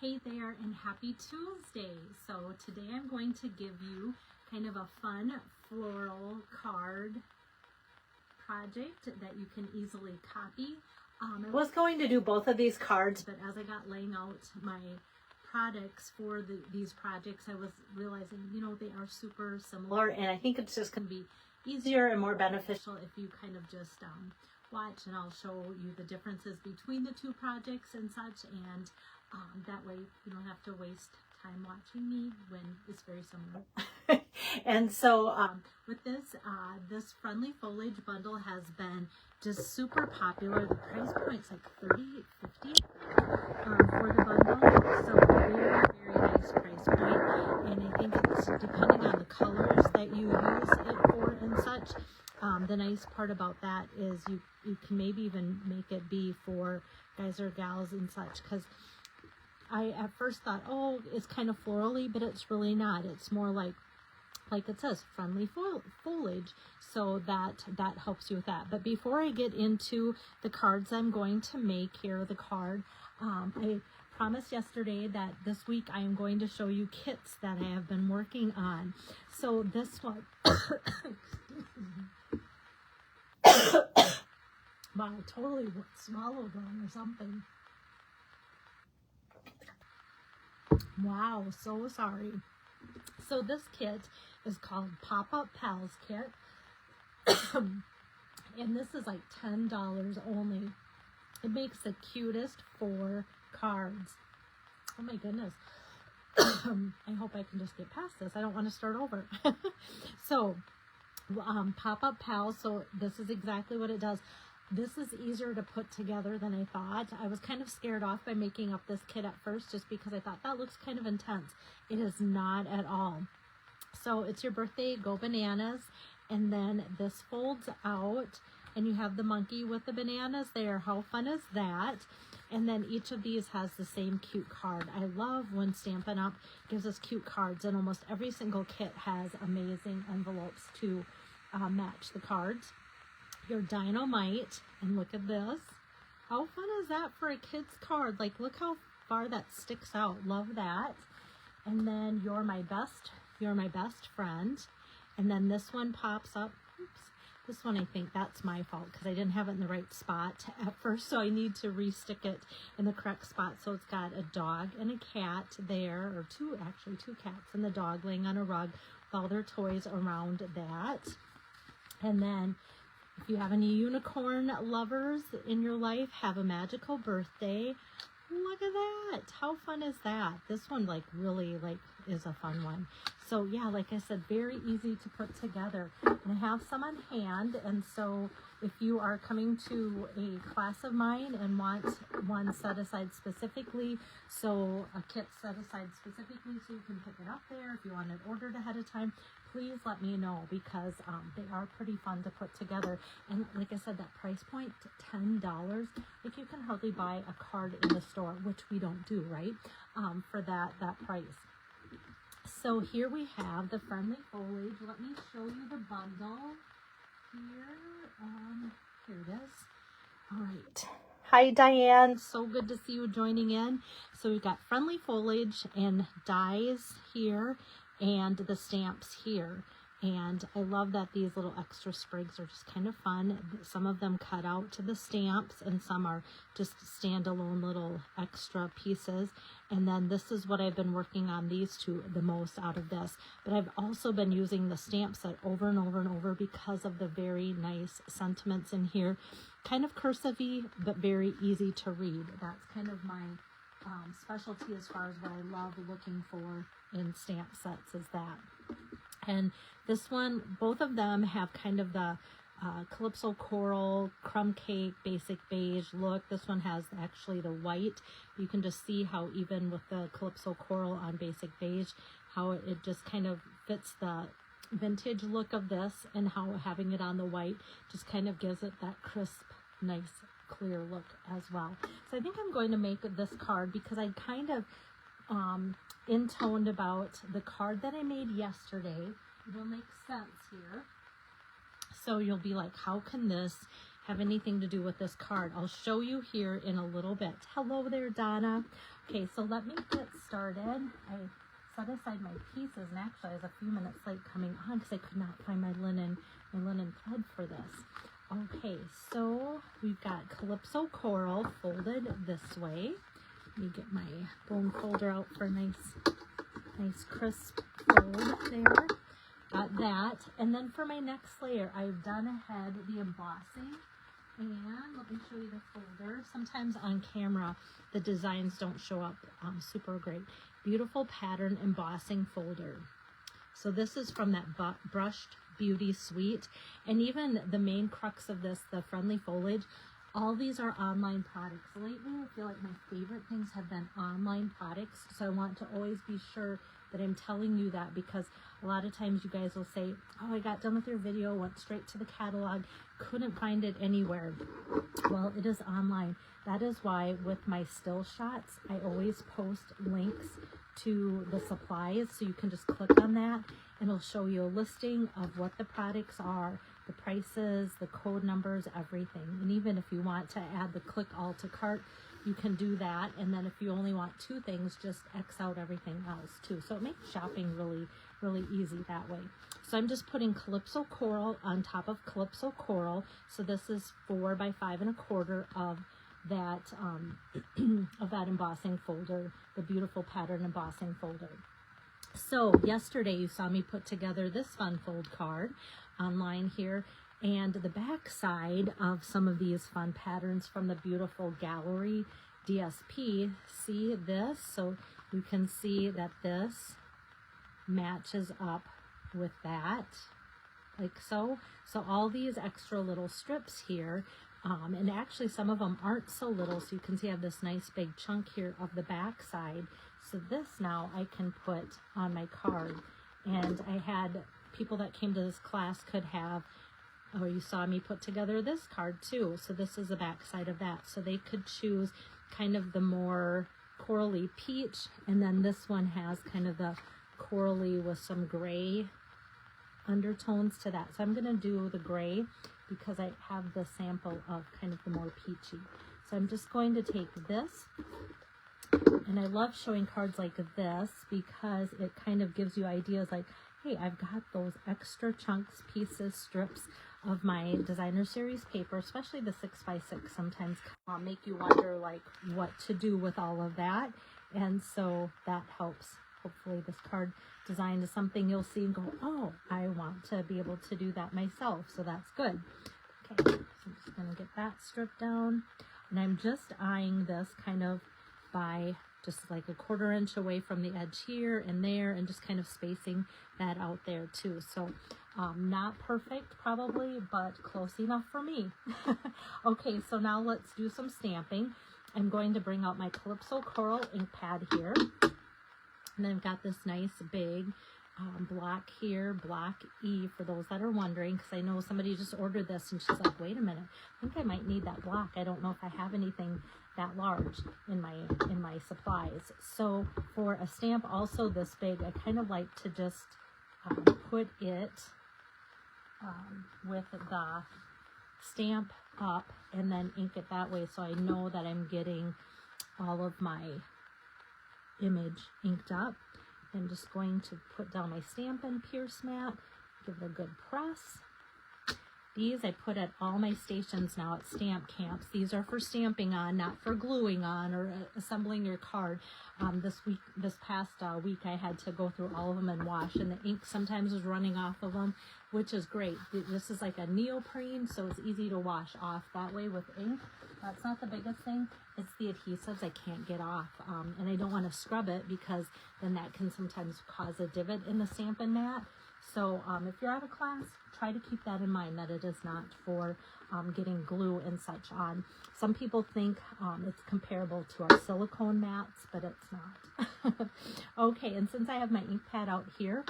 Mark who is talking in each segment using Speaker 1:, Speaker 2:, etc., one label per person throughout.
Speaker 1: Hey there, and happy Tuesday. So today I'm going to give you kind of a fun floral card project that you can easily copy. I was going to do both of these cards, but as I got laying out my products for these projects, I was realizing, you know, they are super similar, and I think it's just going to be easier and more beneficial if you kind of just watch, and I'll show you the differences between the two projects and such, and that way you don't have to waste time watching me when it's very similar. And so with this Friendly Foliage bundle has been just super popular. The price point's like $38.50 for the bundle, so very nice price point. And I think it's depending on the colors that you use it for and such. The nice part about that is you can maybe even make it be for guys or gals and such, because I at first thought, oh, it's kind of florally, but it's really not. It's more like it says, friendly foliage. So that helps you with that. But before I get into the cards I'm going to make here, the card, I promised yesterday that this week I am going to show you kits that I have been working on. So this one, wow, I totally swallowed one or something. Wow, so sorry. So this kit is called Pop-Up Pals Kit. And this is like $10 only. It makes the cutest 4 cards. Oh my goodness. I hope I can just get past this. I don't want to start over. So, Pop-Up Pals. So this is exactly what it does. This is easier to put together than I thought. I was kind of scared off by making up this kit at first just because I thought that looks kind of intense. It is not at all. So it's your birthday, go bananas, and then this folds out and you have the monkey with the bananas there. How fun is that? And then each of these has the same cute card. I love when Stampin' Up! Gives us cute cards, and almost every single kit has amazing envelopes to match the cards. Your Dynamite, and look at this. How fun is that for a kid's card? Like, look how far that sticks out. Love that. And then You're My Best Friend. And then this one pops up. Oops. This one, I think that's my fault because I didn't have it in the right spot at first, so I need to restick it in the correct spot. So it's got a dog and a cat there, or two cats, and the dog laying on a rug with all their toys around that. And then if you have any unicorn lovers in your life, have a magical birthday. Look at that. How fun is that? This one really is a fun one. So yeah, like I said, very easy to put together. And I have some on hand, and so if you are coming to a class of mine and want one set aside specifically, so a kit set aside specifically so you can pick it up there, if you want it ordered ahead of time, please let me know, because they are pretty fun to put together. And like I said, that price point, $10, like you can hardly buy a card in the store, which we don't do, right? For that price. So here we have the Friendly Foliage. Let me show you the bundle here. Here it is. All right. Hi, Diane. So good to see you joining in. So we've got Friendly Foliage and dies here and the stamps here. And I love that these little extra sprigs are just kind of fun. Some of them cut out to the stamps, and some are just standalone little extra pieces. And then this is what I've been working on, these two, the most out of this. But I've also been using the stamp set over and over and over because of the very nice sentiments in here. Kind of cursive-y, but very easy to read. That's kind of my specialty as far as what I love looking for in stamp sets, is that. And this one, both of them have kind of the Calypso Coral, Crumb Cake, Basic Beige look. This one has actually the white. You can just see how even with the Calypso Coral on Basic Beige, how it just kind of fits the vintage look of this, and how having it on the white just kind of gives it that crisp, nice, clear look as well. So I think I'm going to make this card because I kind of intoned about the card that I made yesterday. It will make sense here. So you'll be like, how can this have anything to do with this card. I'll show you here in a little bit. Hello there, Donna. Okay, so let me get started. I set aside my pieces, and actually I was a few minutes late coming on because I could not find my linen thread for this. Okay, so we've got Calypso Coral folded this way. Let me get my bone folder out for a nice crisp fold there. Got that. And then for my next layer, I've done ahead the embossing. And let me show you the folder. Sometimes on camera, the designs don't show up super great. Beautiful pattern embossing folder. So this is from that Brushed Beauty Suite. And even the main crux of this, the Friendly Foliage, all these are online products. Lately, I feel like my favorite things have been online products. So I want to always be sure that I'm telling you that, because a lot of times you guys will say, oh, I got done with your video, went straight to the catalog, couldn't find it anywhere. Well, it is online. That is why with my still shots, I always post links to the supplies, so you can just click on that and it'll show you a listing of what the products are, the prices, the code numbers, everything. And even if you want to add the click all to cart, you can do that. And then if you only want 2 things, just X out everything else too. So it makes shopping really easy that way. So I'm just putting Calypso Coral on top of Calypso Coral. So this is 4 by 5 1/4 of that of that embossing folder, the beautiful pattern embossing folder. So yesterday you saw me put together this fun fold card online here, and the back side of some of these fun patterns from the beautiful gallery DSP. See this? So you can see that this matches up with that, like so. So all these extra little strips here, and actually some of them aren't so little, so you can see I have this nice big chunk here of the back side. So this now I can put on my card, and I had people that came to this class could have, or you saw me put together this card too. So this is the back side of that. So they could choose kind of the more corally peach, and then this one has kind of the corally with some gray undertones to that. So I'm going to do the gray because I have the sample of kind of the more peachy. So I'm just going to take this, and I love showing cards like this because it kind of gives you ideas like, hey, I've got those extra chunks, pieces, strips of my designer series paper, especially the 6x6 sometimes make you wonder like what to do with all of that. And so that helps. Hopefully this card design is something you'll see and go, oh, I want to be able to do that myself. So that's good. Okay, so I'm just going to get that stripped down. And I'm just eyeing this kind of by just like a 1/4 inch away from the edge here and there, and just kind of spacing that out there too. So not perfect probably, but close enough for me. Okay, so now let's do some stamping. I'm going to bring out my Calypso Coral ink pad here. And then I've got this nice big block here, block E, for those that are wondering, because I know somebody just ordered this and she's like, wait a minute, I think I might need that block. I don't know if I have anything that large in my supplies. So for a stamp also this big, I kind of like to just put it with the stamp up and then ink it that way, so I know that I'm getting all of my image inked up. I'm just going to put down my Stampin' Pierce mat, give it a good press. These I put at all my stations now at stamp camps. These are for stamping on, not for gluing on or assembling your card. This past week I had to go through all of them and wash, and the ink sometimes was running off of them, which is great. This is like a neoprene, so it's easy to wash off that way with ink. That's not the biggest thing. It's the adhesives I can't get off, and I don't want to scrub it because then that can sometimes cause a divot in the Stampin' mat. So if you're out of class, try to keep that in mind, that it is not for getting glue and such on. Some people think it's comparable to our silicone mats, but it's not. Okay, and since I have my ink pad out here,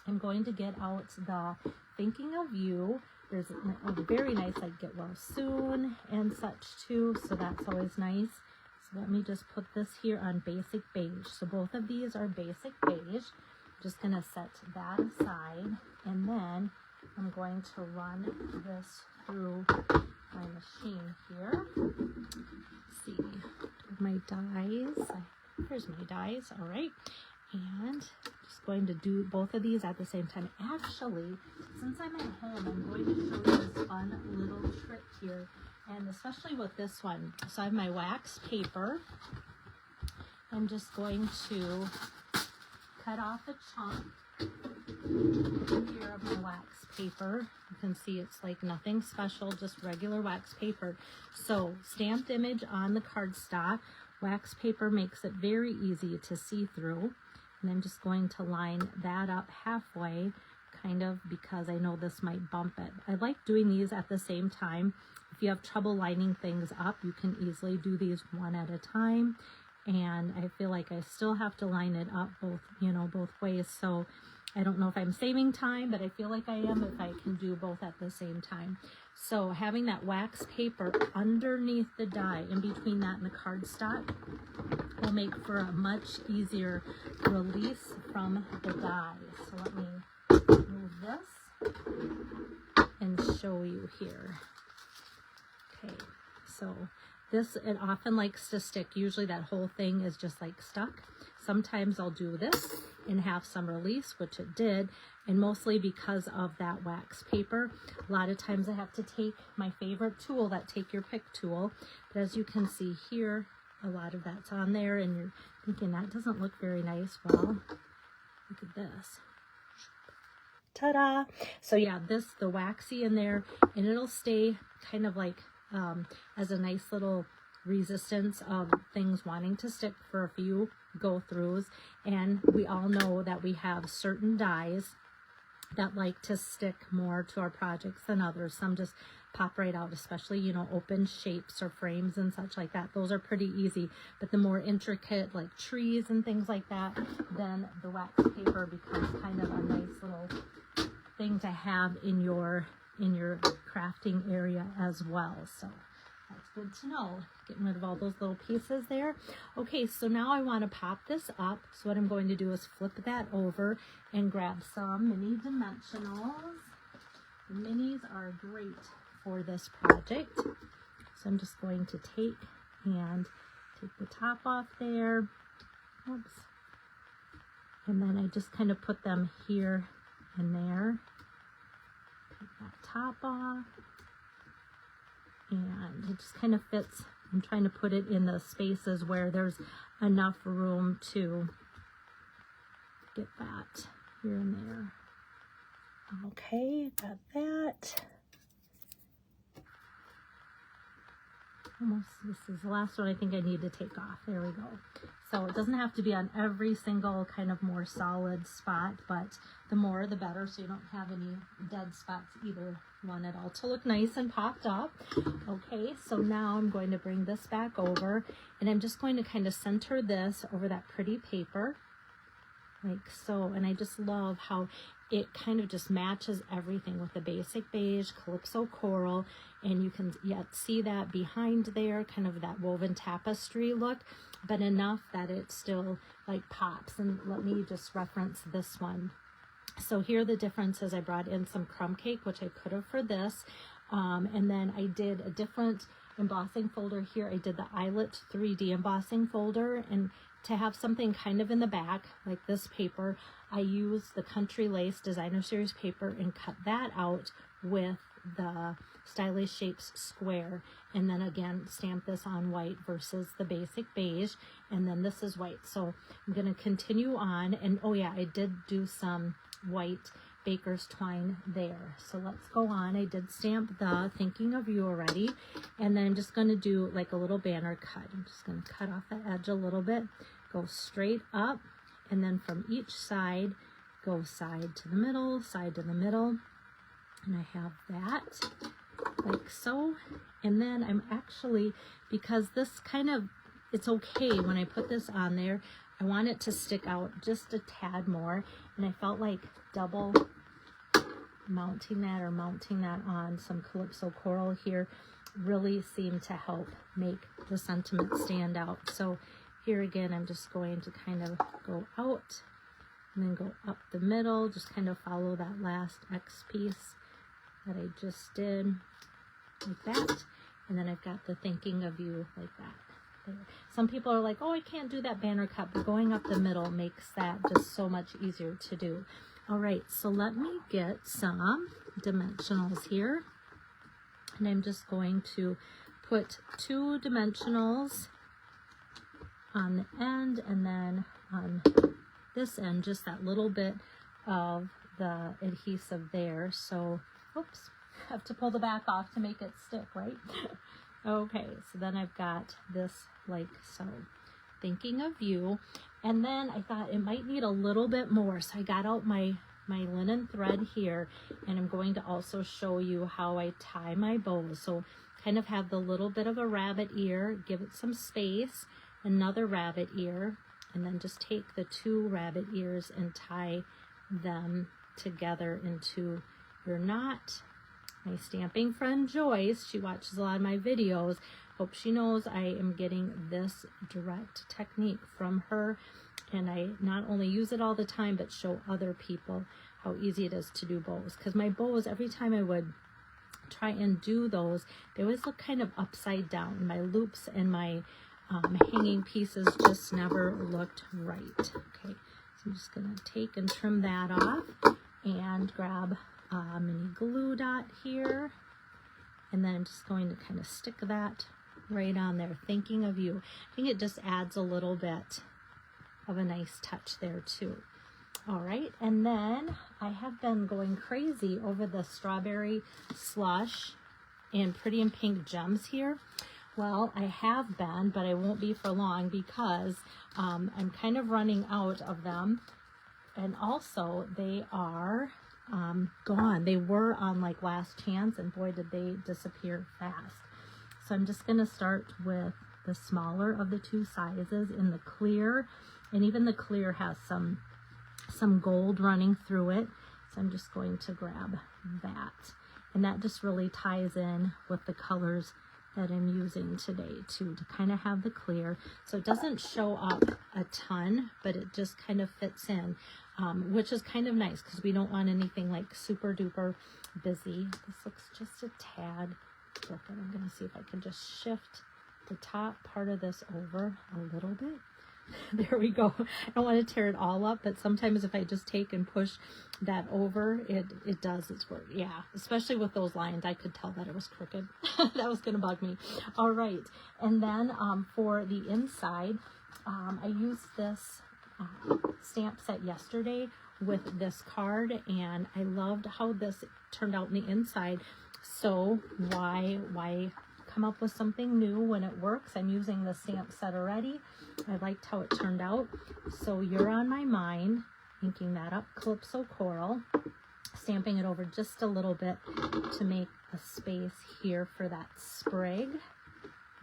Speaker 1: I'm going to get out the Thinking of You. There's a very nice like Get Well Soon and such too, so that's always nice. So let me just put this here on Basic Beige. So both of these are Basic Beige. Just going to set that aside, and then I'm going to run this through my machine here. Let's see, my dies. Here's my dies, all right. And just going to do both of these at the same time. Actually, since I'm at home, I'm going to show you this fun little trick here, and especially with this one. So I have my wax paper. I'm just going to cut off a chunk here of my wax paper. You can see it's like nothing special, just regular wax paper. So stamped image on the cardstock. Wax paper makes it very easy to see through. And I'm just going to line that up halfway, kind of, because I know this might bump it. I like doing these at the same time. If you have trouble lining things up, you can easily do these one at a time. And I feel like I still have to line it up both, you know, both ways. So I don't know if I'm saving time, but I feel like I am if I can do both at the same time. So having that wax paper underneath the die, in between that and the cardstock, will make for a much easier release from the die. So let me move this and show you here. Okay, so this, it often likes to stick. Usually that whole thing is just like stuck. Sometimes I'll do this and have some release, which it did, and mostly because of that wax paper. A lot of times I have to take my favorite tool, that take your pick tool, but as you can see here, a lot of that's on there, and you're thinking that doesn't look very nice. Well, look at this. Ta-da! So yeah, the waxy in there, and it'll stay kind of like as a nice little resistance of things wanting to stick for a few go-throughs. And we all know that we have certain dies that like to stick more to our projects than others. Some just pop right out, especially, you know, open shapes or frames and such like that. Those are pretty easy, but the more intricate, like trees and things like that, then the wax paper becomes kind of a nice little thing to have in your crafting area as well. So that's good to know. Getting rid of all those little pieces there. Okay, so now I want to pop this up. So what I'm going to do is flip that over and grab some mini dimensionals. The minis are great for this project. So I'm just going to take the top off there. Oops. And then I just kind of put them here and there. Take that top off. And it just kind of fits. I'm trying to put it in the spaces where there's enough room to get that here and there. Okay, got that. Almost, this is the last one I think I need to take off. There we go. So it doesn't have to be on every single kind of more solid spot, but the more the better, so you don't have any dead spots either one at all, to look nice and popped up. Okay, so now I'm going to bring this back over, and I'm just going to kind of center this over that pretty paper like so. And I just love how it kind of just matches everything with the basic beige calypso coral, and you can yet see that behind there, kind of that woven tapestry look, but enough that it still like pops. And let me just reference this one. So here the difference is I brought in some crumb cake, which I could have for this, and then I did a different embossing folder here. I did the eyelet 3D embossing folder, and to have something kind of in the back like this paper, I used the Country Lace Designer Series paper and cut that out with the Stylish Shapes square, and then again stamp this on white versus the basic beige, and then this is white. So I'm going to continue on, and oh yeah, I did do some white baker's twine there. So let's go on. I did stamp the Thinking of You already, and then I'm just going to do like a little banner cut. I'm just going to cut off that edge a little bit, go straight up, and then from each side go side to the middle, side to the middle, and I have that like so. And then I'm actually, because this kind of, it's okay when I put this on there, I want it to stick out just a tad more, and I felt like double mounting that or mounting that on some calypso coral here really seemed to help make the sentiment stand out. So here again, I'm just going to kind of go out and then go up the middle, just kind of follow that last X piece that I just did. like that. And then I've got the thinking of you like that. There. Some people are like, oh, I can't do that banner cut, but going up the middle makes that just so much easier to do. All right, so let me get some dimensionals here. And I'm just going to put 2 dimensionals on the end, and then on this end, just that little bit of the adhesive there. So, oops, I have to pull the back off to make it stick, right? Okay, so then I've got this like so. Thinking of you. And then I thought it might need a little bit more, so I got out my linen thread here, and I'm going to also show you how I tie my bows. So kind of have the little bit of a rabbit ear, give it some space, another rabbit ear, and then just take the 2 rabbit ears and tie them together into your knot. My stamping friend Joyce, she watches a lot of my videos. Hope she knows I am getting this direct technique from her, and I not only use it all the time, but show other people how easy it is to do bows. Because my bows, every time I would try and do those, they always look kind of upside down. My loops and my hanging pieces just never looked right. Okay, so I'm just gonna take and trim that off and grab a mini glue dot here, and then I'm just going to kind of stick that right on there, thinking of you. I think it just adds a little bit of a nice touch there too. All right, and then I have been going crazy over the strawberry slush and Pretty in Pink gems here. Well, I have been, but I won't be for long because I'm kind of running out of them, and also they are gone. They were on like last chance, and boy did they disappear fast. So I'm just going to start with the smaller of the 2 sizes in the clear, and even the clear has some gold running through it. So I'm just going to grab that, and that just really ties in with the colors that I'm using today too, to kind of have the clear. So it doesn't show up a ton, but it just kind of fits in, which is kind of nice because we don't want anything like super duper busy. This looks just a tad different. I'm going to see if I can just shift the top part of this over a little bit. There we go. I don't want to tear it all up, but sometimes if I just take and push that over, it does its work. Yeah, especially with those lines, I could tell that it was crooked. That was going to bug me. All right, and then for the inside, I used this stamp set yesterday with this card, and I loved how this turned out in the inside. So why come up with something new when it works? I'm using the stamp set already. I liked how it turned out. So You're on My Mind, inking that up, Calypso Coral, stamping it over just a little bit to make a space here for that sprig.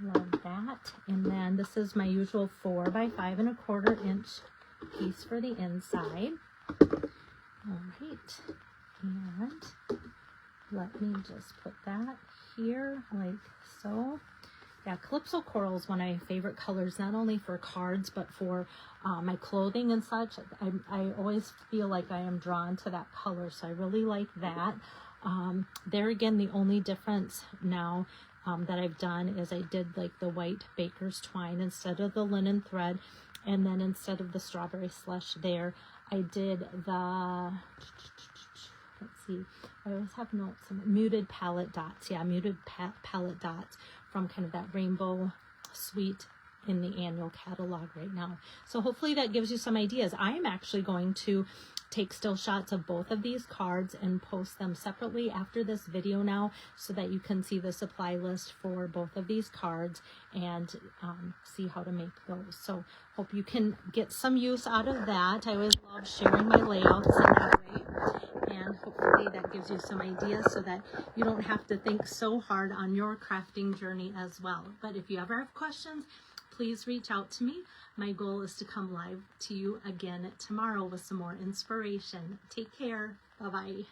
Speaker 1: Love that. And then this is my usual 4 by 5 1/4 inch piece for the inside. All right, and let me just put that here like so. Yeah, Calypso Coral is one of my favorite colors, not only for cards, but for my clothing and such. I always feel like I am drawn to that color, so I really like that. There again, the only difference now that I've done is I did like the white baker's twine instead of the linen thread, and then instead of the strawberry slush there, I did the, let's see, I always have notes, muted palette dots. Yeah, muted palette dots from kind of that rainbow suite in the annual catalog right now. So hopefully that gives you some ideas. I'm actually going to take still shots of both of these cards and post them separately after this video now, so that you can see the supply list for both of these cards and see how to make those. So hope you can get some use out of that. I always love sharing my layouts in that way, and hopefully that gives you some ideas so that you don't have to think so hard on your crafting journey as well. But if you ever have questions, please reach out to me. My goal is to come live to you again tomorrow with some more inspiration. Take care. Bye-bye.